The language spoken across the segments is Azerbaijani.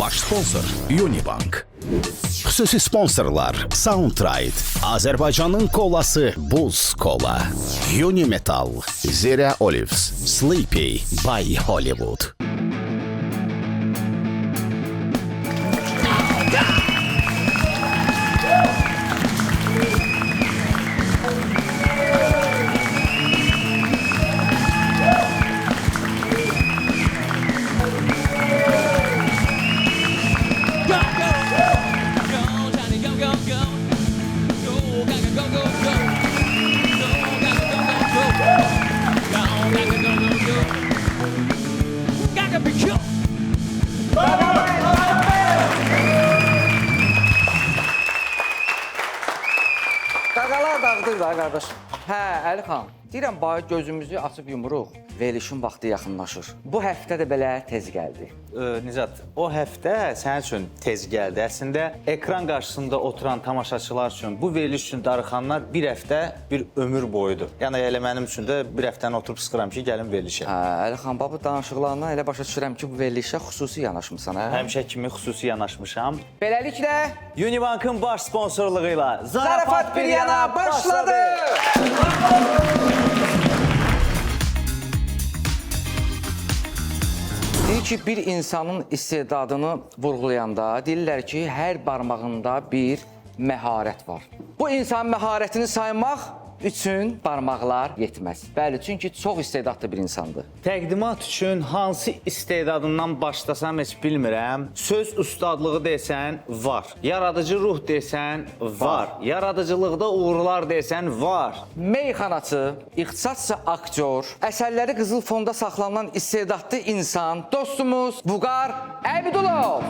Baş sponsor Unibank. Xüsusi sponsorlar Soundtride, Azərbaycanın kolası Buz Kola, Unimetal, Zera Olives, Sleepy by Hollywood. Qaqalar dağıdır da qardaş. Hə, Əli xan, deyirəm bayaq gözümüzü açıb yumuruq. Verilişin vaxtı yaxınlaşır. Bu həftə də belə tez gəldi. Nicat, o həftə sənin üçün tez gəldi. Əslində, ekran qarşısında oturan tamaşaçılar üçün, bu veriliş üçün darıxanlar bir həftə bir ömür boyudur. Yəni, elə mənim üçün də bir həftəni oturub sıxıram ki, gəlin verilişə. Hə, Əli xan, bu danışıqlarına elə başa düşürəm ki, bu verilişə xüsusi yanaşmısan, hə? Həmişə kimi xüsusi yanaşmışam. Beləliklə, Unibankın baş sponsorluğu ilə Zarafat bir yana başladı! Deyir ki, bir insanın istedadını vurğulayanda deyirlər ki, hər barmağında bir məharət var. Bu insanın məharətini saymaq üçün barmaqlar yetməz. Bəli, çünki çox istedadlı bir insandır. Təqdimat üçün hansı istedadından başlasam heç bilmirəm. Söz ustadlığı desən, var. Yaradıcı ruh desən, var. Yaradıcılıqda uğurlar desən, var. Meyxanaçı, ixtisasca aktyor, əsərləri qızıl fonda saxlanan istedadlı insan, dostumuz Vüqar Əbidulov.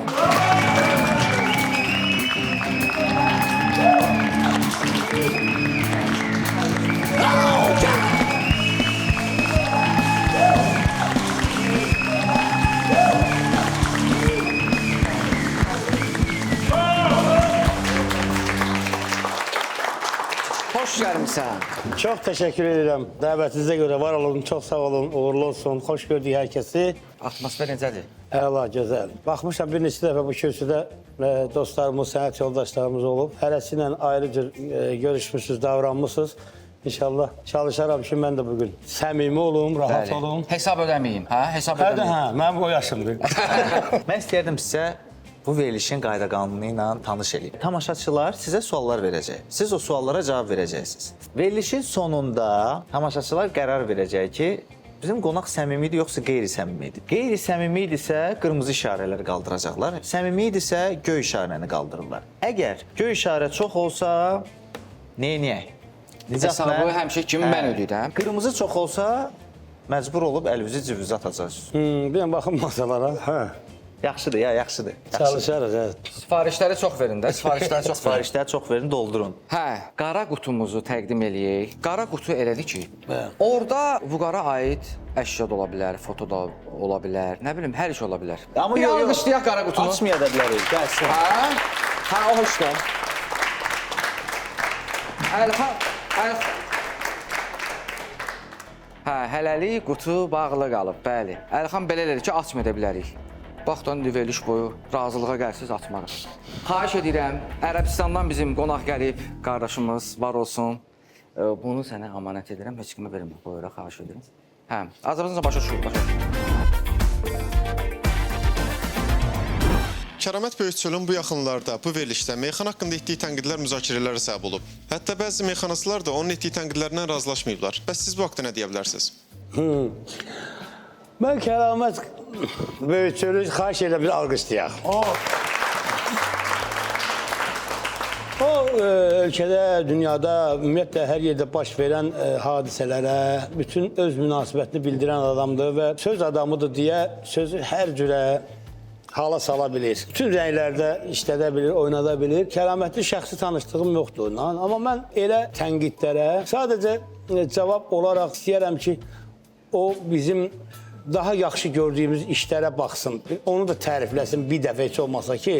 Hoş gəlmişsən. Çox təşəkkür edirəm. Dəvətinizə görə var olun, çox sağ olun, uğurlu olsun. Xoş gördük hər kəsi. Atmosfer necədir? Əla, gözəl. Baxmışam bir neçə dəfə bu kürsüdə dostlarımız, sənət yoldaşlarımız olub. Hərəsi ilə ayrı cür görüşmüşsünüz, davranmışsınız. İnşallah çalışaram ki, mən də bugün səmimi olum, rahat olum. Hesab ödəməyim, hə? Hesab Hə, ödəməyim. mənim o yaşımdır. Mən istəyərdim sizə bu verilişin qayda qanunu ilə tanış edeyim. Tamaşaçılar sizə suallar verəcək. Siz o suallara cavab verəcəksiniz. Verilişin sonunda tamaşaçılar qərar verəcək ki, bizim qonaq səmimidir yoxsa qeyri-səmimidir. Qeyri-səmimidirsə qırmızı işarələri qaldıracaqlar. Səmimidirsə göy işarəni qaldırırlar. Əgər göy işarə çox olsa, neyniyək? Hesabı həmişə kimi mən ödəyirəm. Qırmızı çox olsa, məcbur olub əlinizi cibinizə atacaqsınız. Bir baxın masalara. Hə. Yaxşıdır ya, yaxşıdır. Çalışarıq, hə. Sifarişləri çox verin də, sifarişləri çox verin. Sifarişləri çox verin, doldurun. Hə, qara qutumuzu təqdim eləyək. Qara qutu elədir ki, orada Vüqara aid əşya da ola bilər, foto da ola bilər, nə bilim, hər iş ola bilər. Amma bir alqışlayaq qara qutunu. Açmaya da bilərik, gəlsin. Hə, o hoşdur. Hə, hələlik qutu bağlı qalıb, bəli. Əlxan belə elədir ki, açmaya da bilərik. Baxdan veriliş boyu razılığa gəlsiz, açmarıq. Xahiş edirəm, Ərəbistandan bizim qonaq gəlib, qardaşımız var olsun. Bunu sənə əmanət edirəm, heç kimə vermə, buyura, xahiş edirəm. Hə, Azərbaycanca başa düşürük, başa düşürük. Kəramət Böyükçölün bu yaxınlarda, bu verilişdə meyxana haqqında etdiyi tənqidlər müzakirələrə səbəb olub. Hətta bəzi meyxanaçılar da onun etdiyi tənqidlərdən razılaşmayıblar. Bəs siz bu haqda nə deyə bilərsiniz? Mən Kəramət Böyükçölü xahiş elə bir alqışlayaq. O ölkədə, dünyada, ümumiyyətlə hər yerdə baş verən hadisələrə bütün öz münasibətini bildirən adamdır və söz adamıdır deyə sözü hər cürə hala sala bilir. Bütün rənglərdə işlədə bilir, oynada bilir. Kəramətli şəxsi tanışdığım yoxdur. Amma mən elə tənqidlərə sadəcə cavab olaraq istəyərəm ki, o bizim daha yaxşı gördüyümüz işlərə baxsın, onu da tərifləsin bir dəfə heç olmasa ki,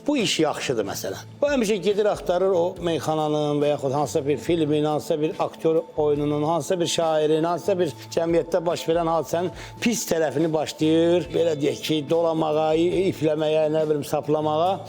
bu iş yaxşıdır məsələn. O həmişə gedir axtarır o meyxananın və yaxud hansısa bir filmin, hansısa bir aktyor oyununun, hansısa bir şairin, hansısa bir cəmiyyətdə baş verən hadisənin pis tərəfini başlayır, belə deyək ki, dolamağa, ifləməyə, nə bilim, saplamağa.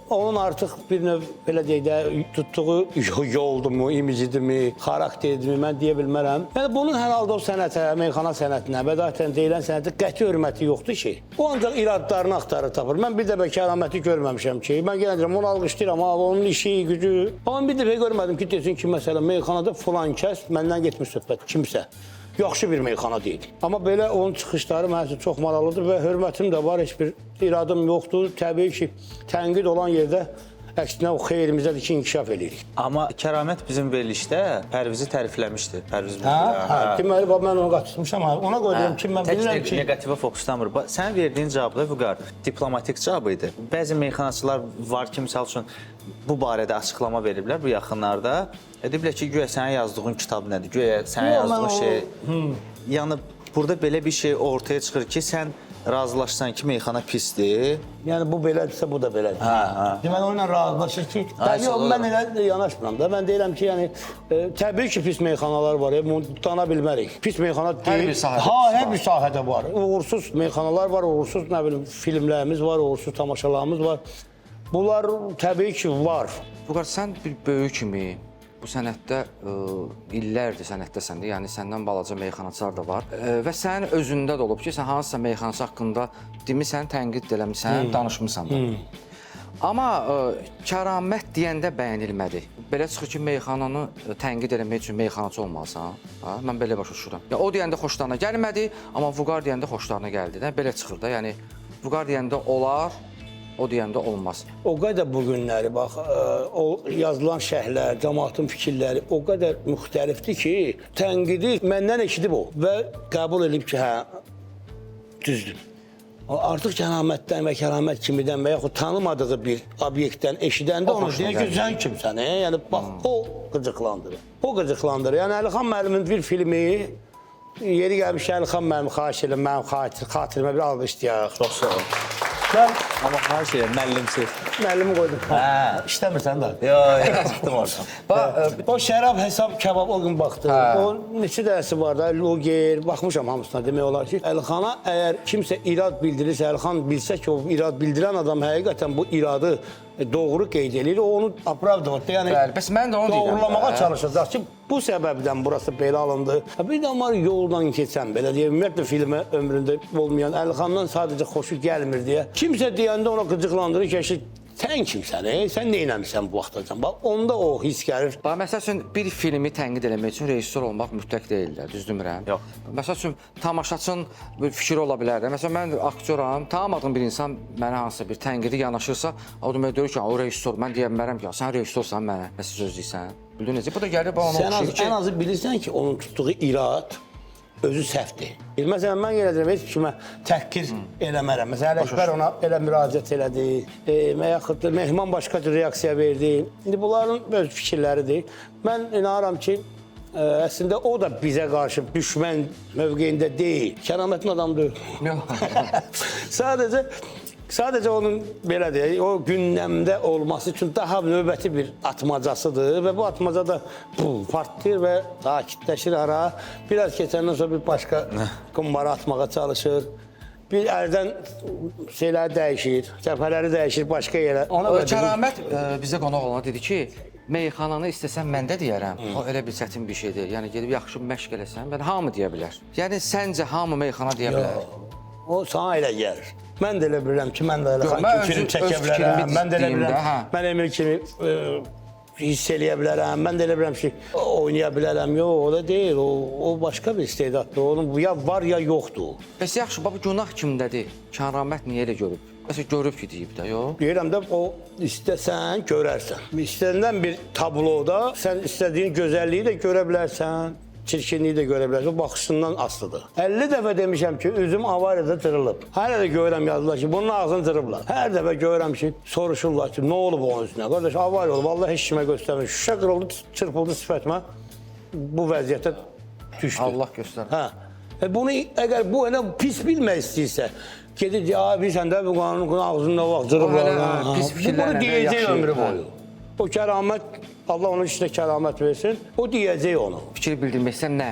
Onun artıq bir növ, belə deyək də, tutduğu yoldumu, imicidirmi, xarakteridirmi, mən deyə bilmərəm. Yəni, bunun hər halda o sənətə, meyxana sənətinə, bədahətən deyilən sənətə qəti hörməti yoxdur ki. O ancaq iradlarını axtarır, tapır. Mən bir dəfə kəraməti görməmişəm ki, mən yenə deyirəm, onu alqışlayıram, onun işi, gücü. Amma bir dəfə görmədim ki, desin ki, məsələn, meyxanada filan kəs məndən getmiş söhbət, kimsə. Yaxşı bir meyxana deyil. Amma belə onun çıxışları mənim üçün çox maraqlıdır və hörmətim də var, heç bir iradım yoxdur. Təbii ki, tənqid olan yerdə əksinə o xeyrimizədir ki, inkişaf edirik. Amma Kəramət bizim verilişdə Pərvizi tərifləmişdi. Pərviz Deməli, mən onu qatışmışam, ona qoyuyorum ki, mən bilirəm ki... Negativə fokuslamır. Sənin verdiyin cavabda Vüqar diplomatik cavab idi. Bəzi meyxanaçılar var ki, misal üçün bu barədə açıqlama veriblər bu yaxınlarda. Deyiblər ki, güya sənin yazdığın kitab nədir? Güya sənin yazdığın şey... Yəni, burada belə bir şey ortaya çıxır ki, sən razılaşsan ki, meyxana pisdir. Yəni, bu belədirsə, bu da belədir. Deməli, onunla razılaşır ki... Yox, mən elə yanaşmıram da. Mən deyirəm ki, yəni, təbii ki, pis meyxanalar var, bunu dana bilmərik. Pis meyxana deyil. Hər bir sahədə var. Uğursuz meyxanalar var, uğursuz, nə bilim, filmlərimiz var, uğursuz tamaşalarımız var. Bunlar təbii ki, var. Vüqar, sən bir böyük kimi bu sənətdə illərdir sənətdəsən də, yəni səndən balaca meyxanaçılar da var və sənin özündə də olub ki, sən hansısa meyxanaçı haqqında demisən, tənqid eləmisən, danışmısan da. Amma kəramət deyəndə bəyənilmədi. Belə çıxır ki, meyxananı tənqid eləmək üçün meyxanaçı olmalısan. Mən belə başa düşürəm. O deyəndə xoşlarına gəlmədi, amma Vüqar deyəndə xoşlarına gəldi. Belə çıxır da, yəni Vüqar deyəndə olar, o deyəndə olmaz. O qədər bu günləri, bax, o yazılan şərhlər, cəmaatın fikirləri o qədər müxtəlifdir ki, tənqidi məndən eşidib o və qəbul edib ki, hə, düzdür. Artıq kəramətdən və kəramət kimidən və yaxud tanımadığı bir obyektdən eşidəndə onu deyir ki, sən kimsən, yəni, bax, o qıcıqlandırır. O qıcıqlandırır. Yəni, Əlixan müəllimin bir filmi, yeri gəlmiş Əlixan müəllim xahiş edirəm, mənim xatirimə bir alqış istəyək. Çox sağ ol. Amma xahiş edirəm, müəllimsiz. Müəllimi qoydum. İstəmirsən da. Yox, çıxdım oradan. O şərab, hesab, kebab o gün baxdı. O neçə dənəsi var da, loger, baxmışam hamısına demək olar ki, Əlixana əgər kimsə irad bildirirsə, Əlixan bilsə ki, o irad bildirən adam həqiqətən bu iradı doğru qeyd edir, o onu apravdırır. Yəni, bəs mən də onu deyirəm. Doğrulamağa çalışacaq ki, bu səbəbdən burası belə alındı. Bir də var yoldan keçən, belə deyək, ümumiyyətlə filmə ömründə olmayan, Əlixandan sadəcə xoşu gəlmir deyə. Kimsə deyəndə ona qıcıqlandırır ki, sən kimsən, sən nə eləmişsən bu vaxtacan? Bax, onda o his gəlir. Bax, məsəl üçün, bir filmi tənqid eləmək üçün rejissor olmaq mütləq deyildir, düzdürmürəm? Yox. Məsəl üçün, tamaşaçın bir fikri ola bilər də. Məsələn, mən aktyoram, tanımadığım bir insan mənə hansısa bir tənqidi yanaşırsa, o demək deyir ki, o rejissor, mən deyə bilmərəm ki, sən rejissorsan, mənə nəsə söz deyirsən. Bildin necə? Bu da gəlir, ona oxşayır ki... Sən ən azı bilirsən ki, onun tutduğu irad özü səhvdir. Məsələn, mən elə deyirəm, heç kimə təhqir eləmərəm. Məsələn, Əkbər ona elə müraciət elədi, və yaxud da Mehman başqa cür reaksiya verdi. İndi bunların öz fikirləridir. Mən inanıram ki, əslində o da bizə qarşı düşmən mövqeyində deyil. Kəramətin adamdır. Sadəcə onun, belə deyək, o gündəmdə olması üçün daha növbəti bir atmacasıdır və bu atmaca da partlayır və sakitləşir ara. Biraz keçəndən sonra bir başqa qumbara atmağa çalışır. Bir ərdən şeyləri dəyişir, cəbhələri dəyişir başqa yerə. Kəramət bizə qonaq olana dedi ki, meyxananı istəsən mən də deyərəm. O elə bir çətin bir şeydir. Yəni, gedib yaxşı məşq eləsən, hamı deyə bilər. Yəni, səncə hamı meyxana deyə bilər? O sana elə gəlir. Mən də elə bilirəm ki, mən də elə film çəkə bilərəm, mən də elə bilirəm, mən Emil kimi hiss eləyə bilərəm, mən də elə bilirəm ki, oynaya bilərəm. Yox, o da deyil, o başqa bir istedaddır, onun ya var ya yoxdur. Bəs yaxşı, bu günah kimdədir? Kəramət niyə elə görüb? Məsələn, görüb ki, deyib də, yox? Deyirəm də, o istəsən, görərsən. İstənilən bir tabloda sən istədiyin gözəlliyi də görə bilərsən, çirkinliyi də görə bilərsən, o baxışından asılıdır. 50 dəfə demişəm ki, üzüm avariyada cırılıb. Hələ də görürəm yazdılar ki, bunun ağzını cırıblar. Hər dəfə görürəm ki, soruşurlar ki, nə olub onun üstünə? Qardaş, avariya olub, vallahi heç kimə göstərmir. Şüşə qırıldı, çırpıldı sifətimə, bu vəziyyətə düşdü. Allah göstərmir. Bunu əgər bu elə pis bilmək istəyirsə, gedib ya bilsən də bu qanunun ağzında vaxtcılıq O hələ var. pis fikirlərlə Bunu deyəcək yaxşı. ömrü boyu. O kəramət, Allah onun işinə kəramət versin, o deyəcək onu. Fikir bildirməksən nə?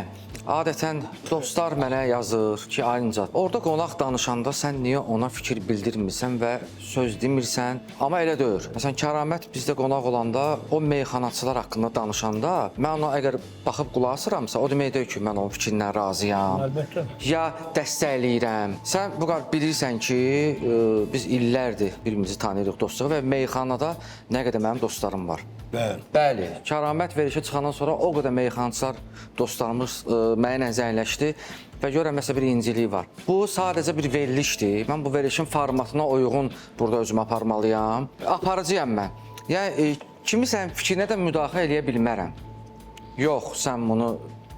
Adətən dostlar mənə yazır ki, Ayıncat, orada qonaq danışanda sən niyə ona fikir bildirmirsən və söz demirsən? Amma elə deyil. Məsələn, Kəramət bizdə qonaq olanda, o meyxanaçılar haqqında danışanda, mən ona əgər baxıb qulaq asıramsa, o demək deyil ki, mən onun fikrindən razıyam. Əlbəttə. Ya dəstəkləyirəm. Sən bu qədər bilirsən ki, biz illərdir bir-birimizi tanıyırıq dostluq və meyxanada nə qədər mənim dostlarım var. Bəli, Kəramət verilişə çıxandan sonra o qədər meyxanaçılar dostlarımız mənimlə zəngləşdi və görürəm məsələ bir incilik var. Bu sadəcə bir verilişdir. Mən bu verilişin formatına uyğun burada özümü aparmalıyam. Aparıcıyam mən. Yəni kimisən fikrinə də müdaxilə eləyə bilmərəm. Yox, sən bunu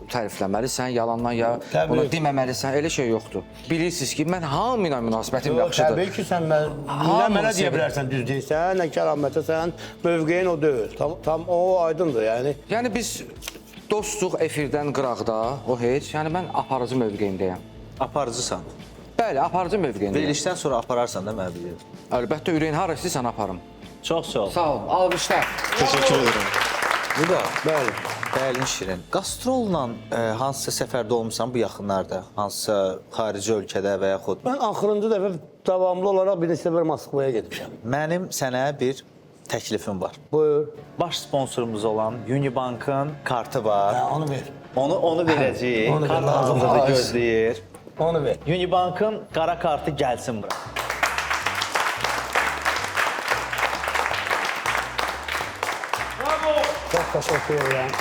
tərifləməlisən, yalandan ya bunu deməməlisən, elə şey yoxdur. Bilirsiniz ki, mən hamı ilə münasibətim yaxşıdır. Təbii ki, sən mənə deyə bilərsən düz deyirsən, nə kəramətə sən, mövqeyin o deyil. Tam o aydındır, yəni. Yəni biz dostluq efirdən qıraqda, o heç. Yəni mən aparıcı mövqeyindəyəm. Aparıcısan. Bəli, aparıcı mövqeyindəyəm. Verilişdən sonra apararsan da mən bilirəm. Əlbəttə ürəyin hara istəyirsən aparım. Çox sağ ol. Sağ ol, alqışlar. Təşəkkür edirəm. Bu da Bəli. Bəlin Şirin. Qastrolla hansısa səfərdə olmusan bu yaxınlarda? Hansısa xarici ölkədə və yaxud? Mən axırıncı dəfə davamlı olaraq bir neçə bir Moskvaya getmişəm. Mənim sənə bir təklifim var. Buyur. Baş sponsorumuz olan Unibankın kartı var. Onu ver. Onu verəcəyik. Onu ver, Kart lazımdır. hazırda gözləyir. Onu ver. Unibankın qara kartı gəlsin bura. Çox təşəkkür edirəm.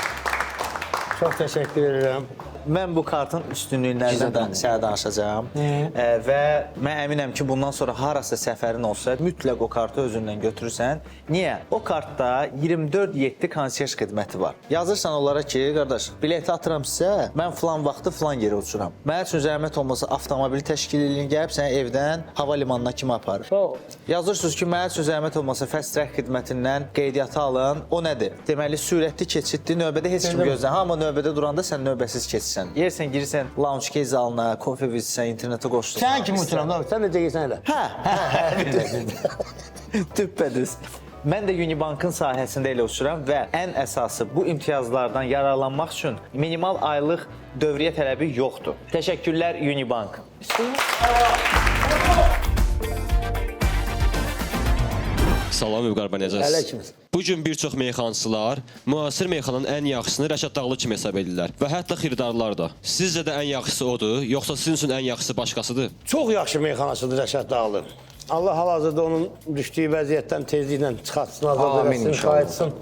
Çox təşəkkür edirəm. Mən bu kartın üstünlüklərindən sənə danışacağam. Və mən əminəm ki, bundan sonra harasa səfərin olsa, mütləq o kartı özündən götürürsən. Niyə? O kartda 24/7 konsiyerj xidməti var. Yazırsan onlara ki, qardaş, bileti atıram sizə, mən falan vaxtı falan yerə uçuram. Mənə üçün zəhmət olmasa avtomobil təşkil edin, gəlib səni evdən hava limanına kimi aparır. Sağ ol. Yazırsınız ki, mənə üçün zəhmət olmasa fast track xidmətindən qeydiyyata alın. O nədir? Deməli, sürətli keçiddir, növbədə heç kim gözləyir. Hamı növbədə duranda sən növbəsiz keçirsən. Yersən, girirsən lounge case zalına, kofe içsən, internetə qoşulsan. Sən kim uçuram? Sən necə gəlsən elə? Düppədüz. Mən də Unibankın sahəsində elə uçuram və ən əsası bu imtiyazlardan yararlanmaq üçün minimal aylıq dövriyyə tələbi yoxdur. Təşəkkürlər Unibank. Salam Müqaribə necəsiniz? Əleyküm. Bu gün bir çox meyxanaçılar müasir meyxananın ən yaxşısını Rəşad Dağlı kimi hesab edirlər və hətta xiridarlar da. Sizcə də ən yaxşısı odur, yoxsa sizin üçün ən yaxşısı başqasıdır? Çox yaxşı meyxanaçıdır Rəşad Dağlı. Allah hal-hazırda onun düşdüyü vəziyyətdən tezliklə çıxartsın, azad Amin eləsin, inşallah. qayıtsın.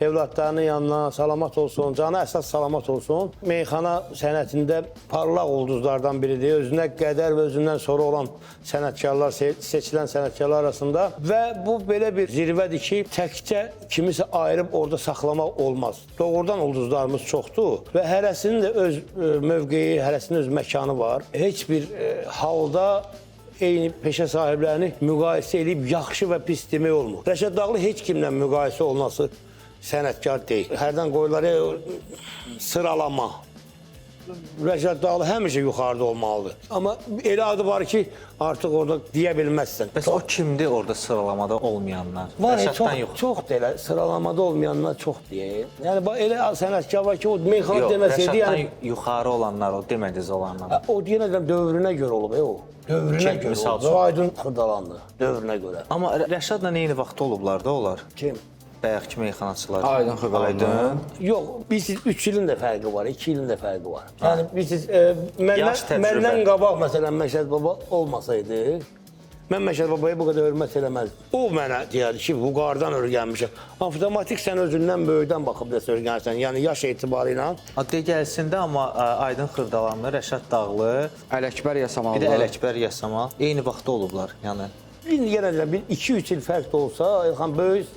Evlatlarının yanına salamat olsun, canı əsas salamat olsun. Meyxana sənətində parlaq ulduzlardan biridir. Özünə qədər və özündən sonra olan sənətkarlar, seçilən sənətkarlar arasında. Və bu belə bir zirvədir ki, təkcə kimisə ayırıb orada saxlamaq olmaz. Doğrudan ulduzlarımız çoxdur və hərəsinin də öz mövqeyi, hərəsinin öz məkanı var. Heç bir halda eyni peşə sahiblərini müqayisə edib yaxşı və pis demək olmur. Rəşad Dağlı heç kimlə müqayisə olması sənətkar deyil. Hərdən qoyuları sıralama. Rəşad Dağlı həmişə yuxarıda olmalıdır. Amma elə adı var ki, artıq orada deyə bilməzsən. Bəs o kimdir orada sıralamada olmayanlar? Var, Rəşaddan yox. çoxdur elə. Sıralamada olmayanlar çox deyil. Yəni, elə sənətkar var ki, o meyxana Yox, deməsəydi, Rəşaddan yəni, yuxarı olanlar, o demədiniz olanlar. o yenə də dövrünə görə olub, o. Dövrünə görə misal olub. Aydın xırdalandı, dövrünə görə. Amma Rəşadla eyni vaxtda olublar da onlar. Kim? Bayaqki meyxanaçılar. Aydın xırdalandı. Yox, bilsiz 3 ilin də fərqi var, 2 ilin də fərqi var. Yəni bilsiz Yaş təcrübə. məndən qabaq məsələn Məşəd baba olmasaydı, mən Məşəd babaya bu qədər hörmət eləməzdim. O mənə deyərdi ki, bu qardan öyrənmişəm. Avtomatik sən özündən böyükdən baxıb da öyrənirsən, yəni yaş etibarı ilə. Addə gəlsin də, amma Aydın Xırdalanlı, Rəşad Dağlı, Ələkbər Yasamallı. bir də Ələkbər Yasamal eyni vaxtda olublar. Yəni İndi yenə də 2-3 il fərq də olsa, Elxan böyük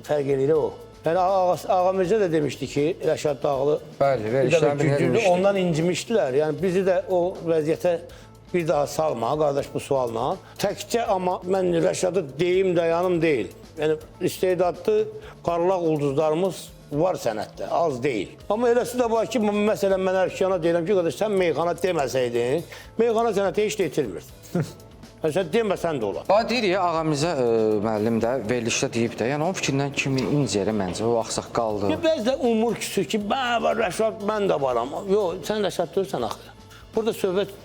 fərq eləyir o. Yəni Ağa Mirzə də demişdi ki, Rəşad Dağlı Bəli, verilişlərini bir də demişdi. ondan incimişdilər. Yəni bizi də o vəziyyətə bir daha salma, qardaş bu sualla. Təkcə amma mən Rəşadı deyim dayanım deyil. Yəni istedadlı parlaq ulduzlarımız var sənətdə, az deyil. Amma eləsi də var ki, məsələn, mən Ərkiyana deyirəm ki, qardaş, sən meyxana deməsəydin, meyxana sənəti heç də itirmir. Sən deməsən də olar. Deyir ya, Ağamizə müəllim də verilişdə deyib də, yəni onun fikrindən kimi incəyə məncə, o ağsaqqaldır. Bəzi də umur küsür ki, mən var, Rəşad, mən də varam. Yox, sən Rəşad deyirsən axı. Burada söhbət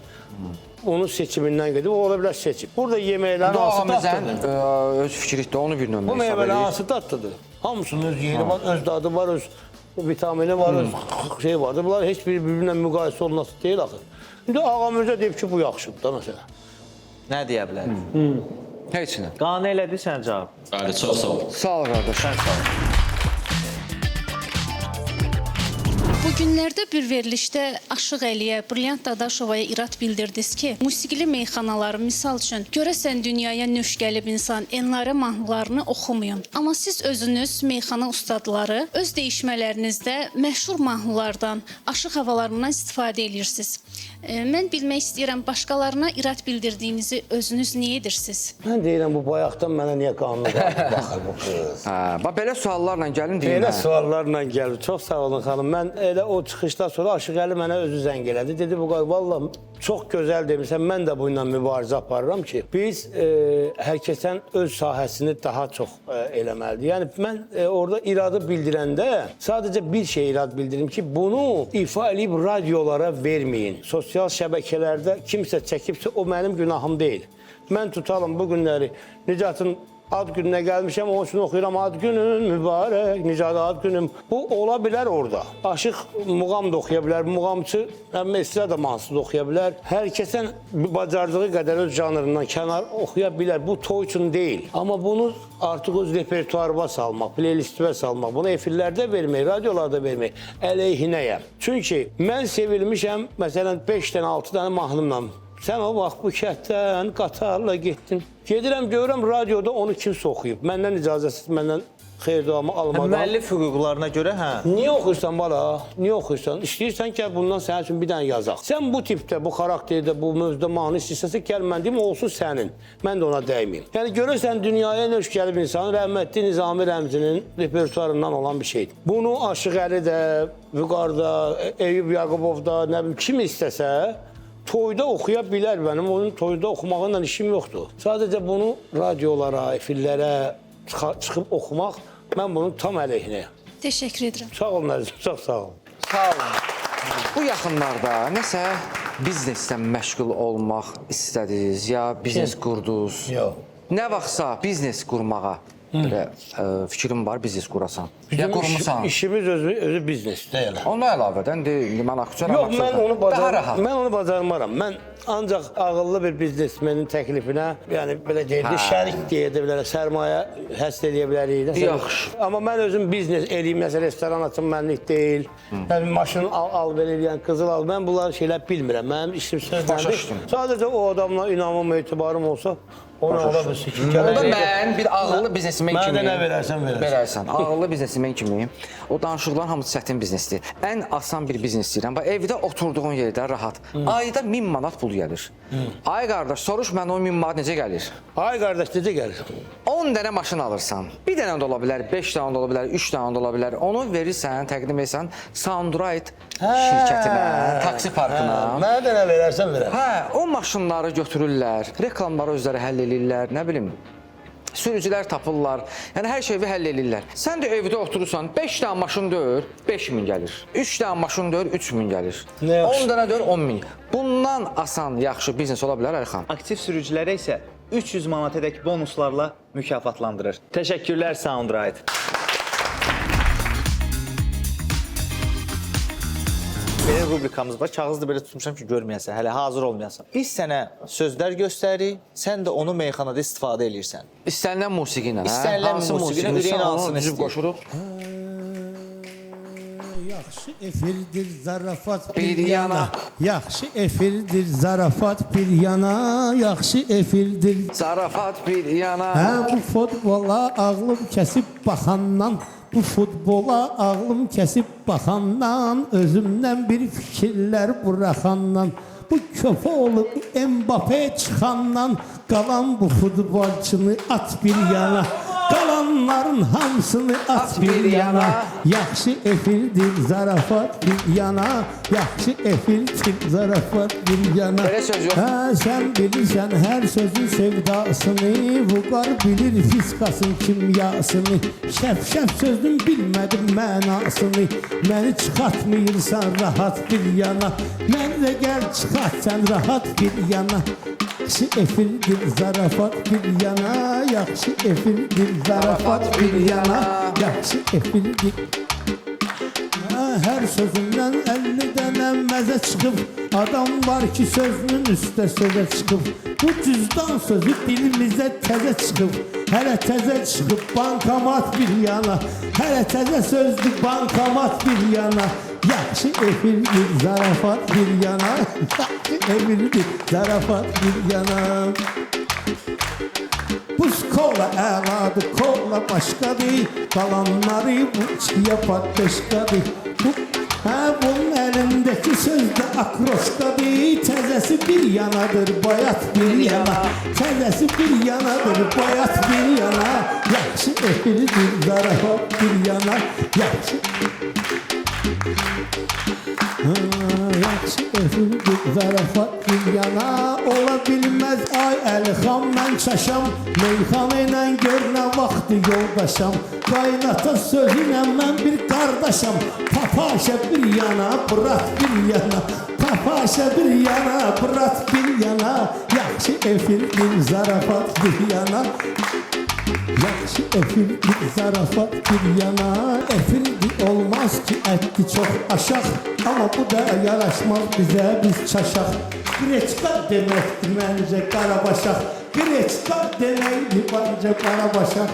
onun seçimindən gedib, o ola bilər seçib. Burada yeməklərin hansı dadlıdır? Öz fikridir, onu bir nömrə Bu meyvələrin hansı dadlıdır? Hamısının öz yeri var, öz dadı var, öz vitamini var, öz şey vardır. Bunlar heç bir-birinə müqayisə olunması deyil axı. İndi Ağamizə deyib ki, bu yaxşıdır da məsələn. Nə deyə bilərik? Heç nə. Qane elədi sən cavab. Bəli, çox sağ ol. Sağ ol qardaş. Bu günlərdə bir verilişdə Aşıq Əliyə, Brilliant Dadaşovaya irad bildirdiniz ki, musiqili meyxanaları, misal üçün, görəsən dünyaya nöş gəlib insan enlərə mahnılarını oxumayın. Amma siz özünüz meyxana ustadları öz deyişmələrinizdə məşhur mahnılardan, aşıq havalarından istifadə edirsiniz. Mən bilmək istəyirəm, başqalarına irad bildirdiyinizi özünüz niyə edirsiniz? Mən deyirəm, bu bayaqdan mənə niyə qanuna baxır bu qız? Bax, belə suallarla gəlin deyim. Belə suallarla gəlir. Çox sağ olun xanım. Mən elə o çıxışdan sonra Aşıq Əli mənə özü zəng elədi. Dedi, bu qay, valla çox gözəl demirsən, mən də bununla mübarizə aparıram ki, biz hər kəsən öz sahəsini daha çox eləməlidir. Yəni, mən orada iradı bildirəndə sadəcə bir şey irad bildirim ki, bunu ifa edib radiolara verməyin. Sosial şəbəkələrdə kimsə çəkibsə, o mənim günahım deyil. Mən tutalım bu günləri Nicatın ad gününə gəlmişəm, onun üçün oxuyuram, ad günün mübarək, Nicat ad günüm. Bu ola bilər orada. Aşıq muğam da oxuya bilər, muğamçı estrada mahnısı da oxuya bilər. Hər kəsən bacardığı qədər öz janrından kənar oxuya bilər. Bu toy üçün deyil. Amma bunu artıq öz repertuarıma salmaq, playlistimə salmaq, bunu efirlərdə vermək, radiolarda vermək əleyhinəyəm. Çünki mən sevilmişəm, məsələn, 5 dənə, 6 dənə mahnımla. Sən o vaxt bu kətdən qatarla getdin. Gedirəm, görürəm, radioda onu kimsə oxuyub. Məndən icazəsiz, məndən xeyir-duamı almadan. Müəllif hüquqlarına görə, hə? Niyə oxuyursan bala? Niyə oxuyursan? İstəyirsən ki, bundan sənin üçün bir dənə yazaq. Sən bu tipdə, bu xarakterdə, bu mövzuda mahnı istəyirsən, gəl mən deyim, olsun sənin. Mən də ona dəyməyim. Yəni, görürsən, dünyaya nöş gəlib insan, rəhmətli Nizami Rəmzinin repertuarından olan bir şeydir. Bunu Aşıq Əli də, Vüqarda, Eyüp Yaqubov da, nə bilim, kim istəsə, toyda oxuya bilər mənim, onun toyda oxumağınla işim yoxdur. Sadəcə bunu radiolara, efirlərə çıxıb oxumaq, mən bunun tam əleyhinəyəm. Təşəkkür edirəm. Sağ olun əzizim, çox sağ olun. Sağ olun. Bu yaxınlarda nəsə bizneslə məşğul olmaq istədiniz, ya biznes qurdunuz? Yox. Nə vaxtsa biznes qurmağa belə fikrim var, biznes qurasan. Ya qurmusan. İşimiz özü biznes deyil. Ona əlavədən indi mən aktyoram. Yox, mən onu bacarmaram. Mən ancaq ağıllı bir biznesmenin təklifinə, yəni belə deyildi, şərik deyə bilərəm, sərmayə həsr edə bilərik. Yaxşı. Amma mən özüm biznes eləyim, məsələn, restoran açım mənlik deyil. Mən maşın al belə eləyən, qızıl al, mən bunları şeylər bilmirəm. Mənim işim sözlərdir. Sadəcə o adamla inamım, etibarım olsa, ona ola bilsin ki, Onda mən bir ağıllı biznesmen kimi. Mənə nə verərsən, verərsən. Ağıllı biznesmen kimi. O danışıqların hamısı çətin biznesdir. Ən asan bir biznes deyirəm. Evdə oturduğun yerdə rahat. Ayda 1000 manat pul gəlir. Ay qardaş, soruş mən o 1000 manat necə gəlir? Ay qardaş, necə gəlir? 10 dənə maşın alırsan. Bir dənə də ola bilər, 5 dənə də ola bilər, 3 dənə də ola bilər. Onu verirsən, təqdim edirsən Soundride şirkətinə, taksi parkına. Mənə də nə verərsən verər. Hə, o maşınları götürürlər, reklamları özləri həll edirlər, nə bilim. Sürücülər tapırlar. Yəni hər şeyi həll edirlər. Sən də evdə oturursan, 5 dənə maşın döyür, 5000 gəlir. 3 dənə maşın döyür, 3000 gəlir. 10 dənə döyür, 10000. Bundan asan, yaxşı biznes ola bilər Əlixan. Aktiv sürücülərə isə 300 manatədək bonuslarla mükafatlandırır. Təşəkkürlər Soundride. Belə rubrikamız var. Kağızda belə tutmuşam ki, görməyəsən, hələ hazır olmayasan. Biz sənə sözlər göstəririk, sən də onu meyxanada istifadə edirsən. İstənilən musiqi ilə, İstənilən musiqi ilə ürəyin hansını istəyir. Qoşuruq. Yaxşı efirdir zarafat Bir yana. Yaxşı efirdir zarafat bir yana. Yaxşı efirdir. Zarafat bir yana. Hə, bu futbola ağlım kəsib baxandan, bu futbola ağlım kəsib baxandan, özümdən bir fikirlər buraxandan, bu köpoğlu Mbappé çıxandan, qalan bu futbolçunu at bir yana. Qalanların hamısını at bir yana. Yaxşı efildir zarafat bir yana. Yaxşı efildir zarafat bir yana. Belə söz yox. Hə, sən bilirsən hər sözün sevdasını. Vüqar bilir fiskasın kimyasını. Şəf sözün bilmədim mənasını. Məni çıxartmıyırsan rahat bir yana. Mən də gəl çıxart sən rahat bir yana. Yaxşı efildir zarafat bir yana. Yaxşı efildir zarafat bir yana. Yaxşı efildir. Hər sözündən 50 dənə məzə çıxıb. Adam var ki sözünün üstə sözə çıxıb. Bu cüzdan sözü dilimizə təzə çıxıb. Hələ təzə çıxıb bankomat bir yana. Hələ təzə sözdür bankomat bir yana. Yaxşı efildir zarafat bir yana. Yaxşı efildir zarafat bir yana. Buz kola əladır, kola başqadır. Qalanları bu içkiyə patlaşqadır. Bunun əlindəki sözdür akroşqadır. Təzəsi bir yanadır, bayat bir yana. Təzəsi bir yanadır, bayat bir yana. Yaxşı efilidir, zarafat bir yana. Yaxşı yaxşı efildir, zarafat bir yana. Ola bilməz ay Əlixan mən çaşam. Meyxana ilə gör nə vaxtı yoldaşam. Qaynata sözünə mən bir qardaşam. Papaşa bir yana, bırat bir yana. Papaşa bir yana, bırat bir yana. Yaxşı efildir, zarafat bir yana. Yaxşı efildir, zarafat bir yana. Efildir olmaz ki etdi çox aşaq. Ama bu da yaraşmaz bizə, biz çaşaq. Greçka deməkdir məncə qarabaşaq. Greçka deməkdir məncə qarabaşaq.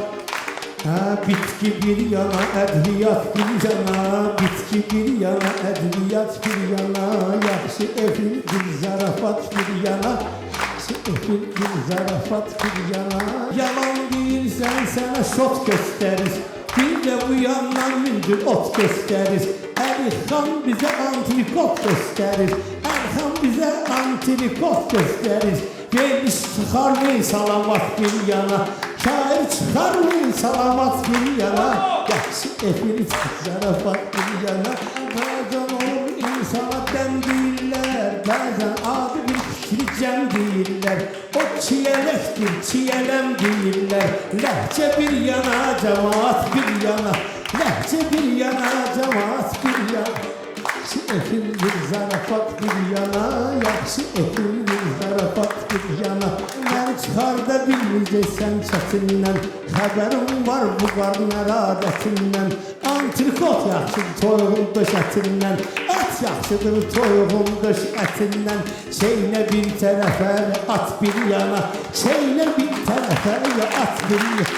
Bitki bir yana, ədviyyat bir yana. Bitki bir yana, ədviyyat bir yana. Yaxşı efildir, zarafat bir yana. Yaxşı efildir, zarafat bir yana. Yalan deyirsən sənə şot göstərir. Bir də bu yandan mündür ot göstərir. Əlixan bizə antrikot göstərir. Əlixan bizə antrikot göstərir. Vermiş çıxarmayın salamat bir yana. Şair çıxarmayın salamat bir yana. Yaxşı efildir, zarafat bir yana. Bəzən olur insana dəm deyirlər. Bəzən adi bir fikri cəm deyirlər. O çiyələkdir, çiyələm deyirlər. Ləhcə bir yana, cəmaat bir yana. Ləhcə bir yana, cəmaat bir yana. Yaxşı efildir, zarafat bir yana. Yaxşı efildir, zarafat bir yana. Məni çıxarda bilməyəcəksən çətindən. Xəbərim var bu qarnər adətindən. Antrikot yaxşıdır toyuğun döş ətindən. Ət yaxşıdır toyuğun döş ətindən. Şeylə bir tərəfə at bir yana. Şeylə bir tərəfə at bir yana.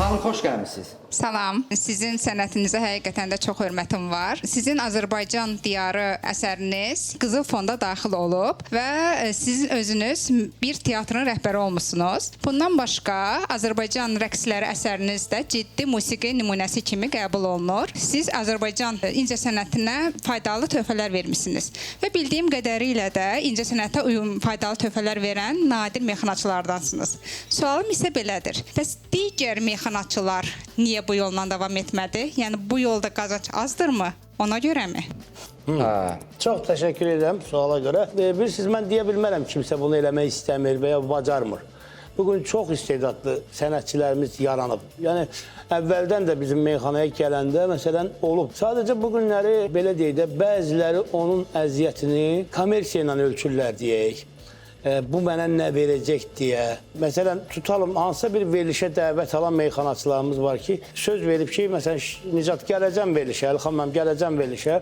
Xanım, xoş gəlmisiniz. Salam. Sizin sənətinizə həqiqətən də çox hörmətim var. Sizin Azərbaycan diyarı əsəriniz qızıl fonda daxil olub və sizin özünüz bir teatrın rəhbəri olmusunuz. Bundan başqa Azərbaycan rəqsləri əsəriniz də ciddi musiqi nümunəsi kimi qəbul olunur. Siz Azərbaycan incəsənətinə faydalı töhfələr vermisiniz və bildiyim qədərilə də incəsənətə faydalı töhfələr verən nadir meyxanaçılardansınız. Sualım isə belədir. Bəs digər meyxanaçılar niyə bu yolla davam etmədi? Yəni bu yolda qazanc azdırmı? Ona görəmi? Çox təşəkkür edirəm suala görə. Bilirsiniz, mən deyə bilmərəm kimsə bunu eləmək istəmir və ya bacarmır. Bugün çox istedadlı sənətçilərimiz yaranıb. Yəni əvvəldən də bizim meyxanaya gələndə məsələn olub. Sadəcə bu günləri belə deyək də bəziləri onun əziyyətini kommersiya ilə ölçürlər deyək. Bu mənə nə verəcək deyə. Məsələn, tutalım, hansısa bir verilişə dəvət alan meyxanaçılarımız var ki, söz verib ki, məsələn, Nicat gələcəm verilişə, Əlixan mənim gələcəm verilişə.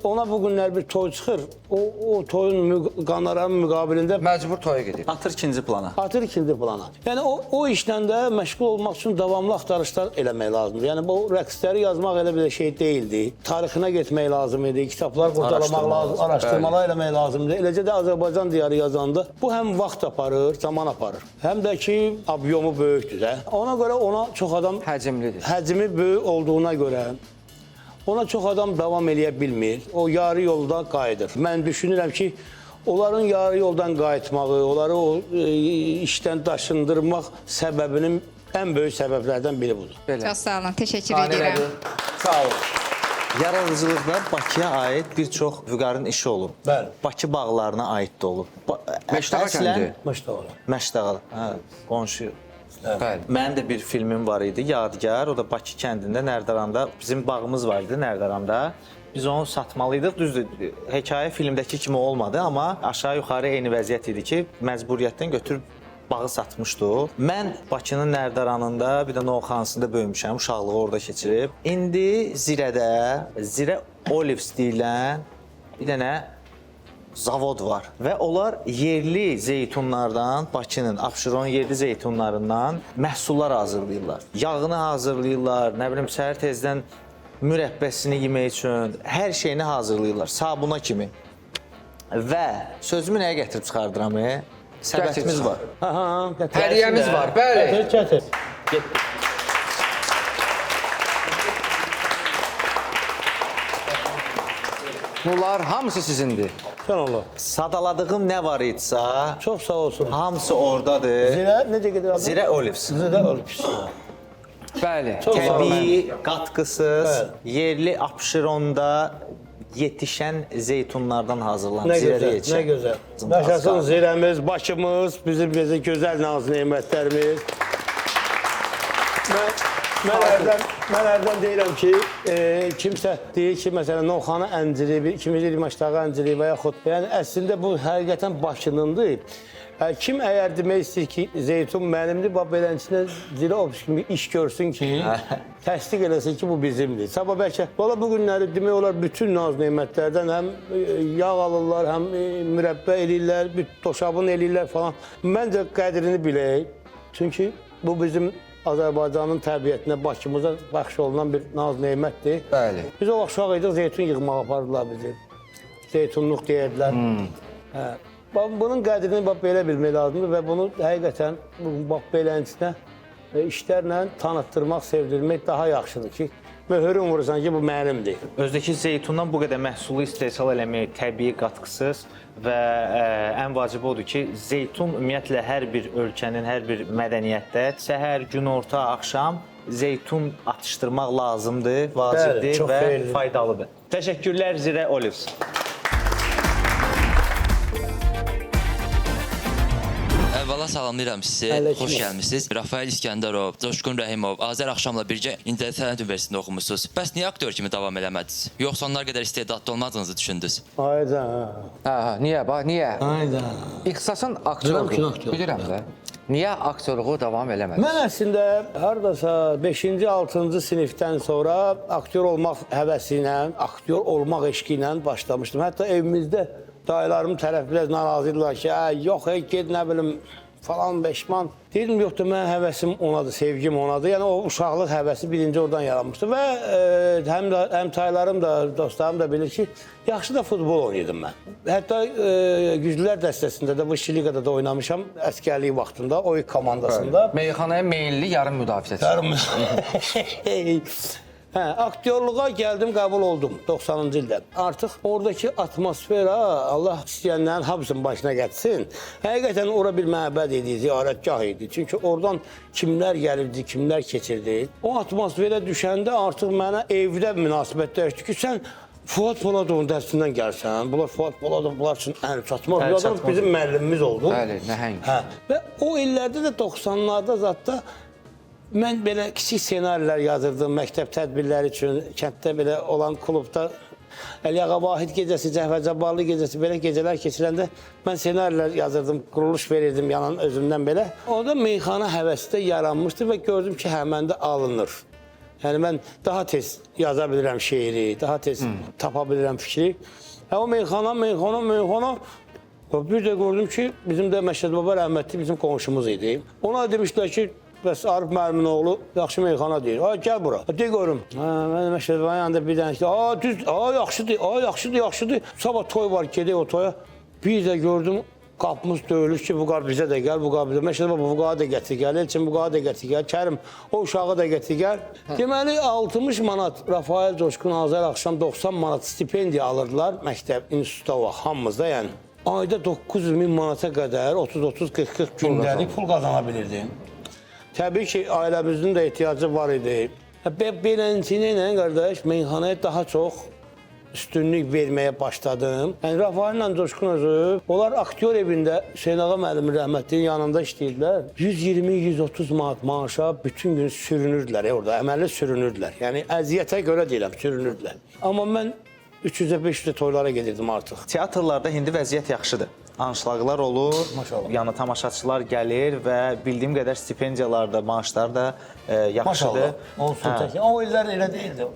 Ona bu günlər bir toy çıxır, o toyun qanarın müqabilində Məcbur toya gedir. Atır ikinci plana. atır ikinci plana. Yəni o işlə də məşğul olmaq üçün davamlı axtarışlar eləmək lazımdır. Yəni bu rəqsləri yazmaq elə bir şey deyildi. Tarixinə getmək lazım idi, kitablar qurdalamaq lazım, araşdırmalar eləmək lazımdır. Eləcə də Azərbaycan diyarı yazanda bu həm vaxt aparır, zaman aparır. Həm də ki, obyomu böyükdür də. Ona görə ona çox adam Həcmlidir. həcmi böyük olduğuna görə ona çox adam davam eləyə bilmir. O yarı yolda qayıdır. Mən düşünürəm ki, onların yarı yoldan qayıtmağı, onları o işdən daşındırmaq səbəbinin ən böyük səbəblərdən biri budur. Belə. Çox sağ olun, təşəkkür Qane edirəm. nədir? Sağ olun. Yaradıcılıqda Bakıya aid bir çox Vüqarın işi olub. Bəli. Bakı bağlarına aid də olub. Məştağa kəndi. Məştəqalı. Məştəqalı, hə, qonşu. Bəli. Mənim də bir filmim var idi, Yadigar. O da Bakı kəndində, Nərdaramda. Bizim bağımız var idi Nərdaramda. Biz onu satmalıydıq. Düzdür, hekayə filmdəki kimi olmadı, amma aşağı-yuxarı eyni vəziyyət idi ki, məcburiyyətdən götürüb bağı satmışdıq. Mən Bakının Nərdaranında, bir də Novxanısında böyümüşəm, uşaqlığı orada keçirib. İndi Zirədə, Zirə Olives deyilən bir dənə zavod var və onlar yerli zeytunlardan, Bakının, Abşeron yerli zeytunlarından məhsullar hazırlayırlar. Yağını hazırlayırlar, nə bilim səhər tezdən mürəbbəsini yemək üçün hər şeyini hazırlayırlar, sabuna kimi. Və sözümü nəyə gətirib çıxardıram? Səbətimiz var. Hədiyyəmiz var, bəli. Gətir. Bunlar hamısı sizindir. Sən Allah. Sadaladığım nə var idisə, Çox sağ olsun. hamısı oradadır. Zirə necə gedir adı? Zirə Olives. Zirə Olives. Bəli. Çox sağ olun. Təbii, qatqısız, yerli Abşeronda yetişən zeytunlardan hazırlanır. Nə Zirədə gözəl, yetişən. nə gözəl. Yaşasın Zirəmiz, Bakımız, bizim gözəl naz nemətlərimiz. Mən hərdən deyirəm ki, kimsə deyir ki, məsələn, Novxanı ənciri, kimisi deyir Məştağı ənciri və yaxud, yəni əslində bu həqiqətən Bakınındır. Kim əgər demək istəyir ki, zeytun mənimdir, beləncəsinə Zirə Olives kimi iş görsün ki, təsdiq eləsin ki, bu bizimdir. Sabah bəlkə, valla bu günləri demək olar bütün naz nemətlərdən həm yağ alırlar, həm mürəbbə eləyirlər, doşabın eləyirlər falan. Məncə qədrini bilək. Çünki bu bizim Azərbaycanın təbiətinə, Bakımıza bəxş olunan bir naz nemətdir. Bəli. Biz o vaxt uşaq idik, zeytun yığmağa apardılar bizi. Zeytunluq deyirdilər. Bunun qədrini belə bilmək lazımdır və bunu həqiqətən beləncəsinə işlərlə tanıtdırmaq, sevdirmək daha yaxşıdır ki, möhürün vurursan ki, bu mənimdir. Özdəki zeytundan bu qədər məhsulu istehsal eləmək təbii, qatqısız və ən vacibi odur ki, zeytun ümumiyyətlə hər bir ölkənin, hər bir mədəniyyətdə səhər, günorta, axşam zeytun atışdırmaq lazımdır, vacibdir və faydalıdır. Təşəkkürlər Zirə Olives. Əvvəla salamlayıram sizi, xoş gəlmişsiniz. Rafael İskəndərov, Coşqun Rəhimov, Azər Axşamla birgə İntellekt Sənət Universitetində oxumusunuz. Bəs niyə aktyor kimi davam eləmədiniz? Yoxsa onlar qədər istedadlı olmadığınızı düşündünüz? Ayda. Niyə? Bax, niyə? Ayda. İxtisasın aktyorluğu. Bilirəm də. Niyə aktyorluğu davam eləmədiniz? Mən əslində hardasa 5-ci, 6-cı sinifdən sonra aktyor olmaq həvəsi ilə, aktyor olmaq eşqi ilə başlamışdım. Hətta evimizdə dayılarım tərəf biraz narazıydılar ki, yox, ged nə bilim falan beşman. Deyirdim, yox da mən həvəsim onadır, sevgim onadır. Yəni o uşaqlıq həvəsi birinci oradan yaranmışdı və həm taylarım da, dostlarım da bilir ki, yaxşı da futbol oynayırdım mən. Hətta Güclülər dəstəsində də, bu Şiligada da oynamışam əskərlik vaxtında, oyun komandasında. Meyxanaya meyilli yarım müdafiəçi. Aktyorluğa gəldim, qəbul oldum 90-cı ildə. Artıq oradakı atmosfera Allah istəyənlərin hamısının başına gəlsin. Həqiqətən ora bir məbəd idi, ziyarətgah idi. Çünki oradan kimlər gəlirdi, kimlər keçirdi. O atmosferə düşəndə artıq mənə evdə münasibət dəyişdi ki, sən Fuad Poladovun dərsindən gəlsən. Bunlar Fuad Poladov, bunlar üçün ən çatmaz. Bu adam bizim müəllimimiz oldu. Bəli, nəhəng. Və o illərdə də 90-larda zətdə mən belə kiçik ssenarilər yazırdım məktəb tədbirləri üçün, kənddə belə olan klubda Əliağa Vahid gecəsi, Cəhvər Cabbarlı gecəsi belə gecələr keçirəndə mən ssenarilər yazırdım, quruluş verirdim yanan özümdən belə. Orada meyxana həvəsi də yaranmışdı və gördüm ki, məndə alınır. Yəni mən daha tez yaza bilirəm şeiri, daha tez tapa bilirəm fikri. O meyxana bir də gördüm ki, bizim də Məşəd Baba rəhmətli bizim qonşumuz idi. Ona demişlər ki, bəs Arif müəllimin oğlu yaxşı meyxana deyir. Gəl bura. De görüm. Mən Məşəd Babanın yanında bir dənə ki, yaxşıdır. Sabah toy var, gedək o toya. Bir də gördüm, qapımız döyülür ki, bu qar bizə də gəl, bu qar bizə. Məşəd Baba bu qağı da gətir gəl, Elçin bu qağı da gətir gəl, Kərim o uşağı da gətir gəl. Deməli, 60 manat Rafael Coşqun, Azər Axşam 90 manat stipendiya alırdılar məktəb, institutda o vaxt, hamımızda yəni. ayda 900 min manata qədər 30-40 gündəlik pul qazana bilirdin. Təbii ki, ailəmizin də ehtiyacı var idi. Beləncə ilə qardaş, meyxanaya daha çox üstünlük verməyə başladım. Yəni Rafael ilə Coşqun özü, onlar aktyor evində Hüseyn Ağa müəllimin rəhmətliyin yanında işləyirdilər. 120-130 manat maaşa bütün gün sürünürdülər orada, əməlli sürünürdülər. Yəni əziyyətə görə deyirəm, sürünürdülər. Amma mən 300-500 toylara gedirdim artıq. Teatrlarda indi vəziyyət yaxşıdır. Anşlaqlar olur, yəni tamaşaçılar gəlir və bildiyim qədər stipendiyalar da, maaşlar da yaxşıdır. Maşallah, olsun tək. O illər elə deyildi.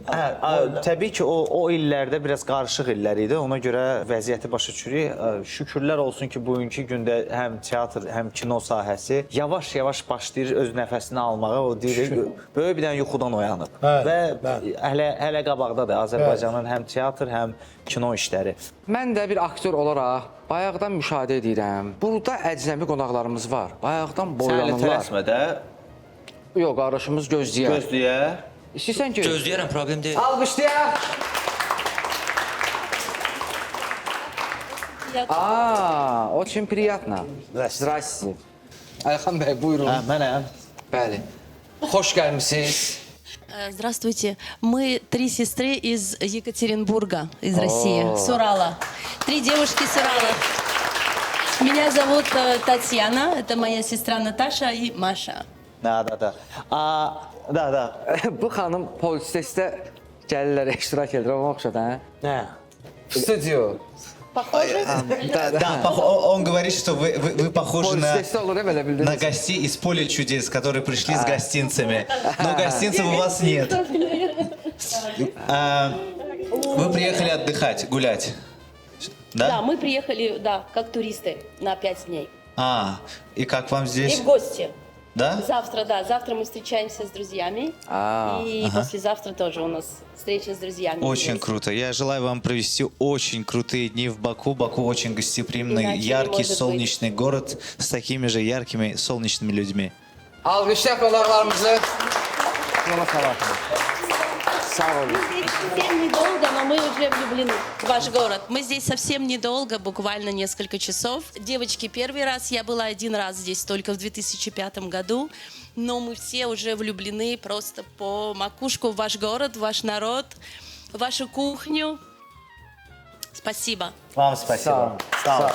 Təbii ki, o illərdə biraz qarışıq illər idi. Ona görə vəziyyəti başa düşürük. Şükürlər olsun ki, bugünkü gündə həm teatr, həm kino sahəsi yavaş-yavaş başlayır öz nəfəsini almağa. O deyir, böyük bir dənə yuxudan oyanıb. Və hələ qabaqdadır Azərbaycanın həm teatr, həm kino işləri. Mən də bir aktyor olaraq bayaqdan müşahidə edirəm. Burada əcnəbi qonaqlarımız var. Bayaqdan Sən boylanırlar. tələsmə də. Yox, qardaşımız gözləyər. Gözləyər. İstəyirsən ki? Gözləyərəm, problem deyil. Alqışlayaq. Очень приятно. Здрасте. Əlxan bəy, buyurun. Mənəm. Bəli. Xoş gəlmisiniz. Здравствуйте. Мы 3 сестры из Екатеринбурга, из России, с Урала. 3 девушки с Урала. Меня зовут Татьяна, это моя сестра Наташа и Маша. Da. Bu xanım polis-testdə gəlirlər, iştirak edir. Ona oxşadı, hə? Nə? Studio. Да, он говорит, что вы похожи Polis-testdə olur, belə bildiniz. на гостей из поля чудес, которые пришли с гостинцами. Но гостинцев у вас нет. Вы приехали отдыхать, гулять. Да, Да? мы приехали, да, как туристы на 5 дней. И как вам И здесь? в гости. Да? Завтра мы встречаемся с друзьями. И послезавтра тоже у нас встреча с друзьями. Очень здесь. круто. Я желаю вам провести очень крутые дни в Баку. Баку очень гостеприимный, Иначе не яркий, может быть. солнечный город с такими же яркими, солнечными людьми. Alqışlayaq qonaqlarımızı. Yola salaq. Sağ olun. Мы здесь совсем недолго, но мы уже влюблены в ваш город. Мы здесь совсем недолго, буквально несколько часов. Девочки, первый раз, я была 1 раз здесь, только в 2005 году. Но мы все уже влюблены просто по макушку в ваш город, в ваш народ, в вашу кухню. Спасибо. Вам спасибо. Sağ olun.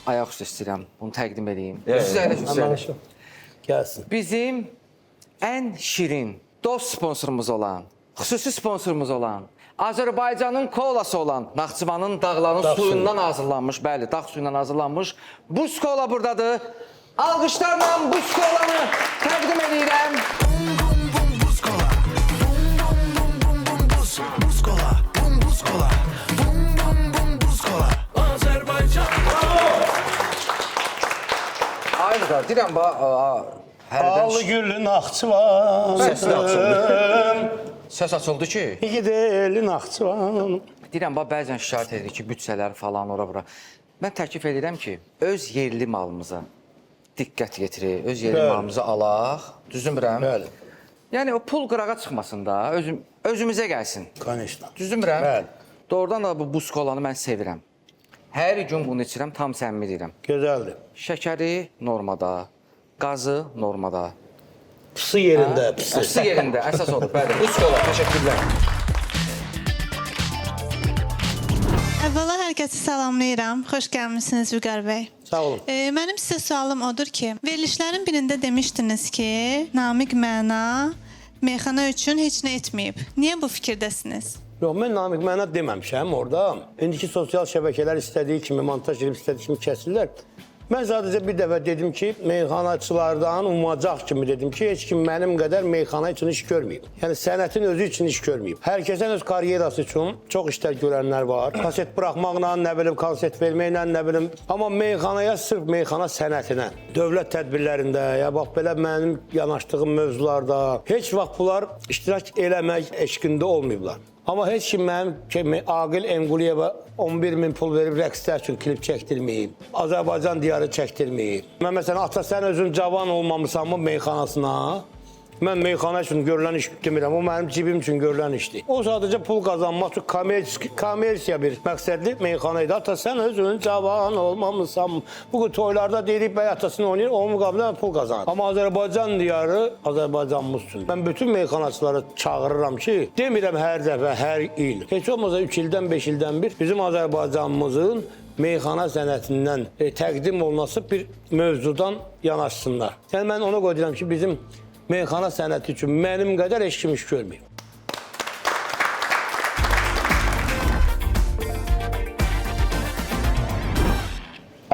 Ayaq üstə istəyirəm. Bunu təqdim edeyim. Siz əyləşin. Gəlsin. Bizim ən şirin dost sponsorumuz olan, xüsusi sponsorumuz olan, Azərbaycanın kolası olan, Naxçıvanın dağların suyundan hazırlanmış, bəli, dağ suyundan hazırlanmış buz kola buradadır. Alqışlarla buz kolanı təqdim edirəm. Ayrıca deyirəm, Allı güllü Naxçıvan. Səs açıldı ki, İgideli Naxçıvan. deyirəm, bəzən şikayət edir ki, büdcələr falan ora-bura. Mən təklif edirəm ki, öz yerli malımıza diqqət yetirir, öz yerli malımızı alaq, düzülmürəm. Bəli. Yəni o pul qırağa çıxmasın da, özümüzə gəlsin. Konečna. Düzülmürəm. Bəli. Doğrudan da bu buz kolanı mən sevirəm. Hər gün bunu içirəm, tam səmimi deyirəm. Gözəldir. Şəkəri normada, qazı normada. Pısı yerində, pısı. Pısı yerində, əsas odur. Bəli, buz kola, təşəkkürlər. Əvvəla hər kəsi salamlayıram. Xoş gəlmisiniz Vüqar bəy. Sağ olun. Mənim sizə sualım odur ki, verilişlərin birində demişdiniz ki, Namiq Məna meyxana üçün heç nə etməyib. Niyə bu fikirdəsiniz? Yox, mən Namiq Məna deməmişəm orada. İndiki sosial şəbəkələr istədiyi kimi, montaj edib istədiyi kimi kəsirlər. Mən sadəcə bir dəfə dedim ki, meyxanaçılardan umacaq kimi dedim ki, heç kim mənim qədər meyxana üçün iş görməyib. Yəni sənətin özü üçün iş görməyib. Hər kəsin öz karyerası üçün çox işlər görənlər var. Kaset buraxmaqla, nə bilim, konselt verməklə, nə bilim. Amma meyxanaya sırf meyxana sənətinə, dövlət tədbirlərində, ya bax belə mənim yanaşdığım mövzularda heç vaxt bunlar iştirak eləmək eşqində olmayıblar. Amma heç kim mənim kimi Aqil Enguliyeva 11 min pul verib rəqslər üçün klip çəkdirməyib. Azərbaycan diyarı çəkdirməyib. Mən məsələn, ata sən özün cavan olmamısan mı meyxanasına? Mən meyxana üçün görülən iş demirəm, o mənim cibim üçün görülən işdir. O sadəcə pul qazanmaq üçün kommersiya bir məqsədli meyxana idi. Ata, sən özün cavan olmamısan. Bu toylarda deyirik, bəy atasını oynayır, onun müqabilində pul qazanır. Amma Azərbaycan diyarı Azərbaycanımız üçün. Mən bütün meyxanaçıları çağırıram ki, demirəm hər dəfə, hər il. Heç olmasa 3 ildən, 5 ildən bir bizim Azərbaycanımızın meyxana sənətindən təqdim olunması bir mövzudan yanaşsınlar. Yəni, mən ona qoyduram ki, bizim meyxana sənəti üçün mənim qədər heç kim iş görməyib.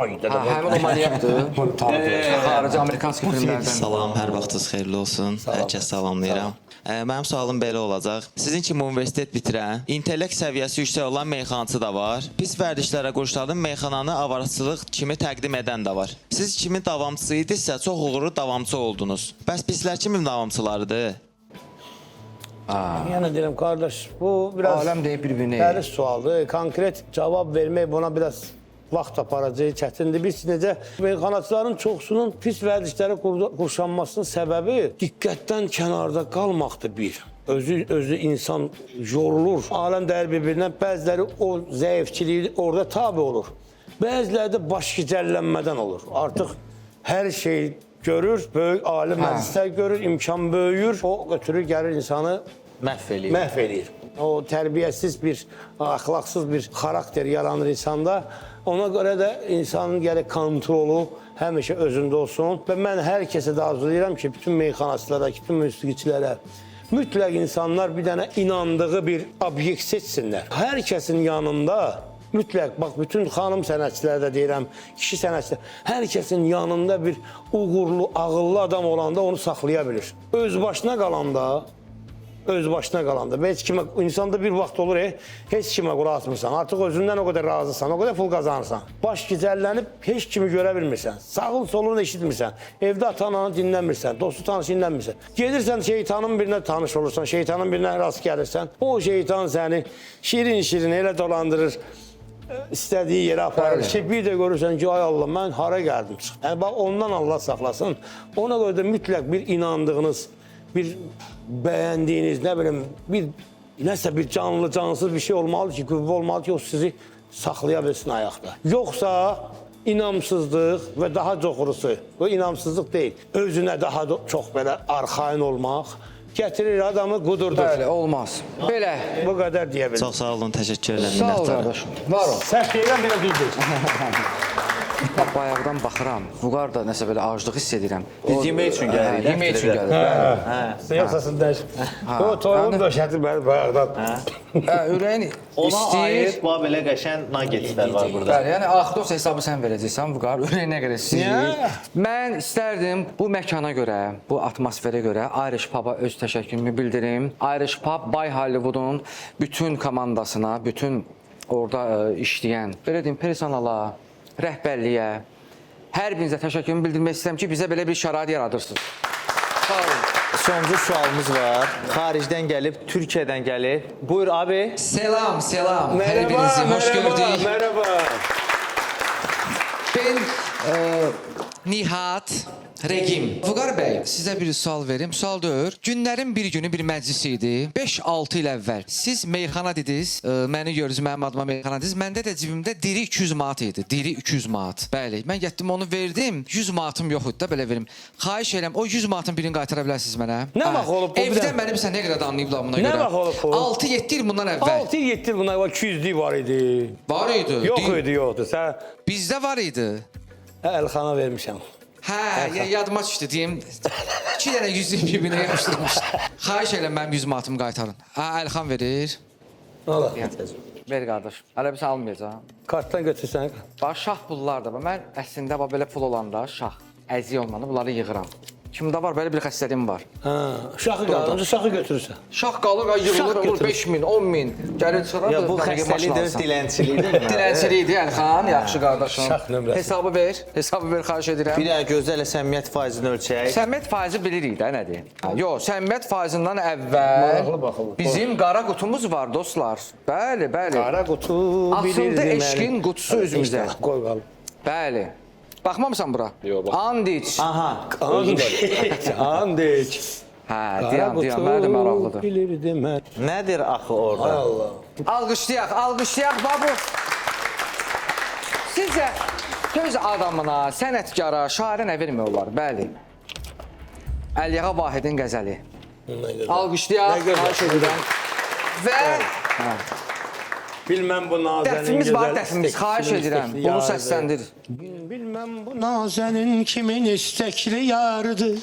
Həmin o maniakdır. Xarici Amerikanski filmlərdən. Salam, hər vaxtınız xeyirli olsun. Hər kəs salamlayıram. Mənim sualım belə olacaq. Sizin kimi universitet bitirən, intellekt səviyyəsi yüksək olan meyxanaçı da var. Pis vərdişlərə qoşulan meyxananı avaraçılıq kimi təqdim edən də var. Siz kimin davamçısı idisə, çox uğurlu davamçı oldunuz. Bəs pislər kimin davamçılarıdır? Yəni deyirəm, qardaş, bu biraz Aləm deyib bir-birini. dəris sualdır. Konkret cavab vermək buna biraz vaxt aparacağı çətindir. Biz necə meyxanaçıların çoxsunun pis vərdişlərə qurşanmasının səbəbi diqqətdən kənarda qalmaqdır bir. Özü insan yorulur. Aləm dəyər bir-birindən, bəziləri o zəifçiliyi orada tabi olur. Bəziləri də baş gicəllənmədən olur. Artıq hər şey görür, böyük alim məclislər görür, imkan böyüyür. O götürür, gəlir insanı məhv eləyir. O tərbiyəsiz bir, əxlaqsız bir xarakter yaranır insanda. Ona görə də insanın gərək kontrolu həmişə özündə olsun. Və mən hər kəsə də arzulayıram ki, bütün meyxanaçılara, bütün musiqiçilərə mütləq insanlar bir dənə inandığı bir obyekt seçsinlər. Hər kəsin yanında mütləq, bax, bütün xanım sənətçilərdə deyirəm, kişi sənətçilər, hər kəsin yanında bir uğurlu, ağıllı adam olanda onu saxlaya bilir. Öz başına qalanda, heç kimə, insanda bir vaxt olur, heç kimə qulaq atmırsan, artıq özündən o qədər razısan, o qədər pul qazanırsan. Baş gicəllənib heç kimi görə bilmirsən, sağın solunu eşitmirsən, evdə ata-ananı dinləmirsən, dostu tanışı dinləmirsən. Gedirsən şeytanın birinə tanış olursan, şeytanın birinə rast gəlirsən, o şeytan səni şirin-şirin elə dolandırır, istədiyi yerə aparır ki, bir də görürsən ki, ay Allah, mən hara gəldim çıxdım. Yəni, bax, ondan Allah saxlasın. Ona görə də mütləq bir inandığınız, bir bəyəndiyiniz, nə bilim, nəsə bir canlı, cansız bir şey olmalı ki, qüvvə olmalı ki, o sizi saxlaya bilsin ayaqda. Yoxsa inamsızlıq və daha çoxurusu, bu inamsızlıq deyil, özünə daha çox belə arxain olmaq gətirir adamı qudurdur. Bəli, olmaz. Belə. Bu qədər deyə bilir. Çox sağ olun, təşəkkür edirəm. Sağ ol, qardaşım. Var ol. Səhv deyirəm, belə düzdür. Bayaqdan baxıram, Vüqar da nəsə belə aclıq hiss edirəm. Biz yemək üçün gəlirik. Yemək üçün gəlirik. Yoxsa sən dəyişib. O toyuğun döşədir məni bayaqdan. Ürəyin Ona aid istəyir. bu belə qəşəng nuggetlər var burada. Bəli, yəni axı olsa hesabı sən verəcəksən, Vüqar, ürəyinə görə istəyir. Mən istərdim bu məkana görə, bu atmosferə görə Irish Pub-a öz təşəkkürümü bildirim. Irish Pub, Bay Hollywoodun bütün komandasına, bütün orada işləyən, belə deyim, personala, rəhbərliyə, hər birinizə təşəkkürümü bildirmək istəyirəm ki, bizə belə bir şərait yaradırsınız. Sağ olun. Sonuncu sualımız var. Xaricdən gəlib, Türkiyədən gəlib. Buyur abi. Selam. Hər birinizi hoş gördük. Merhaba. Ben Nihat Regim. Vüqar bəy, sizə bir sual verim. Sual deyir. Günlərin bir günü bir məclis idi. 5-6 il əvvəl. Siz meyxana dediniz. Məni görürüz, mənim adıma meyxana dediniz. Məndə də cibimdə diri 200 manat idi. Diri 200 manat. Bəli. Mən getdim onu verdim. 100 manatım yox idi da belə verim. Xahiş edirəm, o 100 manatın birini qaytara bilərsiniz mənə? Nə vaxt olub bu? Evdə mənim sən nə qədər danlayıblar buna görə? Nə vaxt olub bu? 6-7 il bundan əvvəl. 6-7 il bundan 200'lük var idi. Var idi. Yoxdu. Sən Bizdə var idi. Əlxana vermişəm. Hə, yadıma düşdü deyim. 2 dənə 100 bir-birinə yapışdırmışdı. Xahiş edirəm mənim 100 manatımı qaytarın. Əlxan verir. Allah. Ver qardaş. Hələ bir sən almayacaq. Kartdan götürsən. Bax şah pullar da var. Mən əslində belə pul olanda şah, əziy olmanda bunları yığıram. Kimdə var belə bir xəstəliyim var. Hə, şahı qalır, şahı götürürsən. Şah qalır, yığılır, olur 5000, 10000. Gəlir çıxar. Ya bu xəstəlikdir, dilənçilikdir. Dilənçilikdir Əlxan, yaxşı qardaşım. Şah nömrəsi. Hesabı ver, xahiş edirəm. Bir dənə gözəl səmimiyyət faizini ölçək. Səmimiyyət faizi bilirik də nədir? Yox, səmimiyyət faizindən əvvəl bizim qara qutumuz var dostlar. Bəli. Qara qutu bilirdim. Açıldı eşqin qutusu üzümüzə. Qoy qalıb. Bəli. Baxmamısan bura? Yox, bax. Andiç. Aha. Andiç. Hə, deyəm, mənə də maraqlıdır. Bilirdim mən. Nədir axı orada? Allah. Alqışlayaq, babu. Sizcə söz adamına, sənətkara, şairə nə vermək olar? Bəli. Əliyağa Vahidin qəzəli. Alqışlayaq, xahiş edirəm. Və Bilməm bu nazənin dəfimiz var, dəfimiz. Xahiş edirəm, bunu səsləndir. Bilməm bu nazənin kimin istekli yarıdır.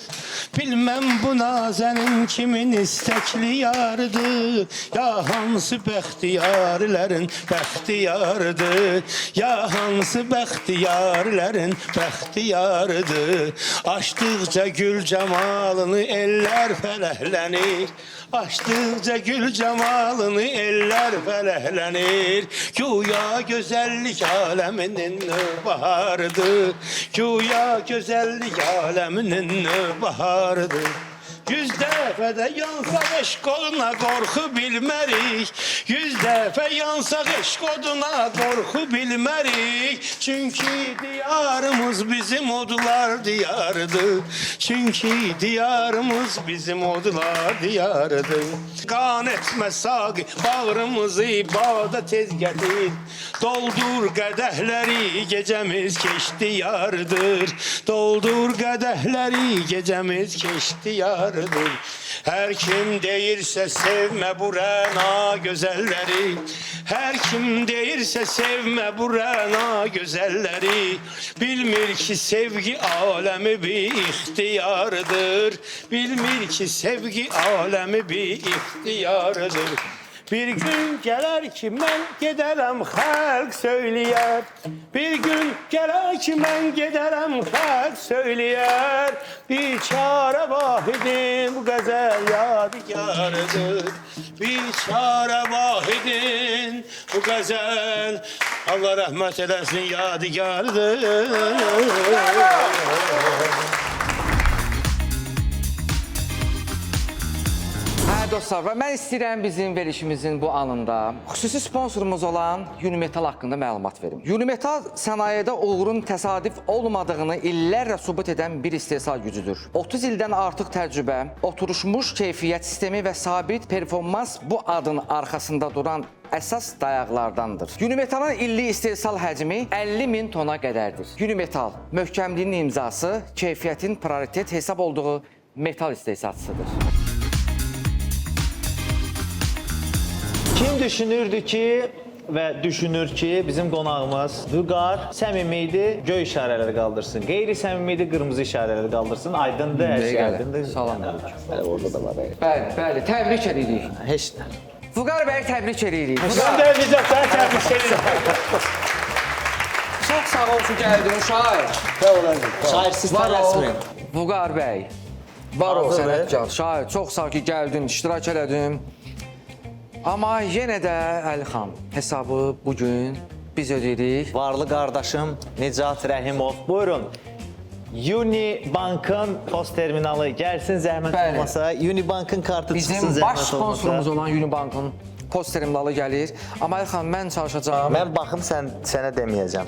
Bilməm bu nazənin kimin istekli yarıdır. Ya hansı bəxtiyarlərin bəxtiyarıdır. Ya hansı bəxtiyarlərin bəxtiyarıdır. Açdıqca gül camalını ellər fələhlənir. Açdıqca gül camalını ellər fələhlənir. Güya gözəllik aləminin baharıdır. Güya gözəllik aləminin baharıdır. 100 dəfədə yansaq eşq oduna qorxu bilmərik. 100 dəfə yansaq eşq oduna qorxu bilmərik. Çünki diyarımız bizim odlar diyarıdır. Çünki diyarımız bizim odlar diyarıdır. Qan etmə saqi bağrımızı ibada tez gətir. Doldur qədəhləri gecəmiz keçdi yardır. Doldur qədəhləri gecəmiz keçdi yardır. Hər kim deyirsə sevmə bu rəna gözəlləri. Hər kim deyirsə sevmə bu rəna gözəlləri. Bilmir ki sevgi aləmi bir ixtiyardır. Bilmir ki sevgi aləmi bir ixtiyardır. Bir gün gələr ki mən gedərəm xalq söyləyər. Bir gün gələr ki mən gedərəm xalq söyləyər. Biçarə Vahidin bu qəzəl yadigarıdır. Biçarə Vahidin bu qəzəl Allah rəhmət eləsin yadigarıdır. Dostlar, və mən istəyirəm bizim verilişimizin bu anında xüsusi sponsorumuz olan Unimetal haqqında məlumat verim. Unimetal sənayedə uğurun təsadüf olmadığını illərlə sübut edən bir istehsal gücüdür. 30 ildən artıq təcrübə, oturuşmuş keyfiyyət sistemi və sabit performans bu adın arxasında duran əsas dayaqlardandır. Unimetalın illik istehsal həcmi 50.000 tona qədərdir. Unimetal möhkəmliyinin imzası, keyfiyyətin prioritet hesab olduğu metal istehsalçısıdır. Kim düşünürdü ki və düşünür ki, bizim qonağımız Vüqar səmimi idi, göy işarələri qaldırsın. Qeyri-səmimi idi, qırmızı işarələri qaldırsın. Aydındır, hər şey aydındır. Salam aleyküm. Bəli, orada da var. Bəli, təbrik edirik. Heç nə. Vüqar bəy təbrik edirik. Mən də Nicatları təbrik edirəm. Çox sağ ol ki, gəldin şair. Sağ olasın. Şairsiz rəsmi. Vüqar bəy. Var ol sənətkar, şair. Çox sağ ol ki, gəldin, iştirak elədim. Amma yenə də Əlixan hesabı bugün biz ödəyirik. Varlı qardaşım Nicat Rəhimov. Buyurun. Unibankın post terminalı gəlsin zəhmət olmasa. Unibankın kartı çıxsın zəhmət olmasa. Bizim baş sponsorumuz olan Unibankın post terminalı gəlir. Amma Əlixan mən çalışacağam. Mən baxım sənə deməyəcəm.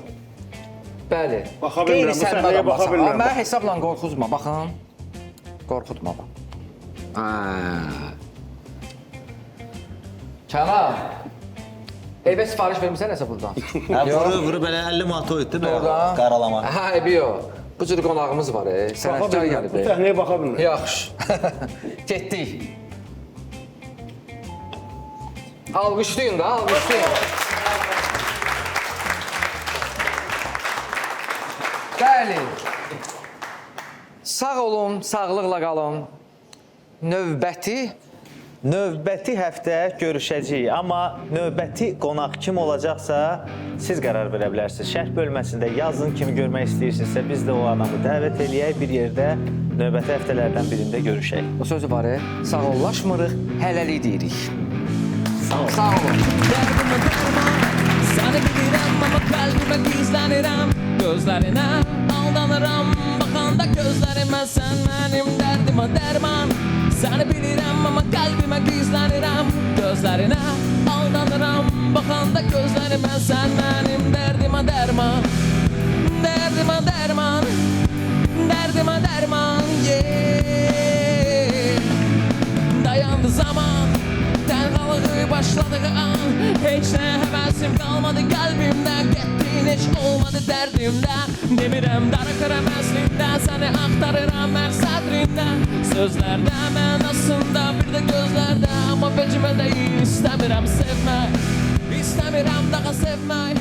Bəli. Baxa bilmirəm, bu səhnəyə baxa bilmirəm. Mən hesabla qorxutma, baxın. Qorxutma bax. Kənan, evə sifariş vermirsən nəsə buradan? Vuru belə 50 manat o etdi qaralama. Hə, evi yox. Bu cür qonağımız var, sənətkar gəlib. Bu səhnəyə baxa bilmirəm. Yaxşı. Getdik. Alqışlayın da, alqışlayın. Bəli. Sağ olun, sağlıqla qalın. Növbəti həftə görüşəcəyik, amma növbəti qonaq kim olacaqsa siz qərar verə bilərsiniz. Şərh bölməsində yazın kimi görmək istəyirsinizsə biz də o adamı dəvət eləyək, bir yerdə növbəti həftələrdən birində görüşək. O sözü var, sağollaşmırıq, hələlik deyirik. Sağ olun. Dərdimə dərman, səni bilirəm, amma qəlbimə gizlənirəm. Gözlərinə aldanıram, baxanda gözlərimə sən mənim dərdimə dərman. Səni bilirəm, amma qəlbimə gizlənirəm. Gözlərinə aldanıram, baxanda gözlərimə sən mənim dərdimə dərman. Dərdimə dərman, dərdimə dərman, yeah. yazdığı an heç nə həvəsim qalmadı qəlbimdə, getdin heç olmadı dərdimdə. Demirəm darıxıram əslində, səni axtarıram hər sədrində. Sözlərdə, mənasında, bir də gözlərdə, amma vecimə deyil, istəmirəm sevmək, istəmirəm daha sevmək.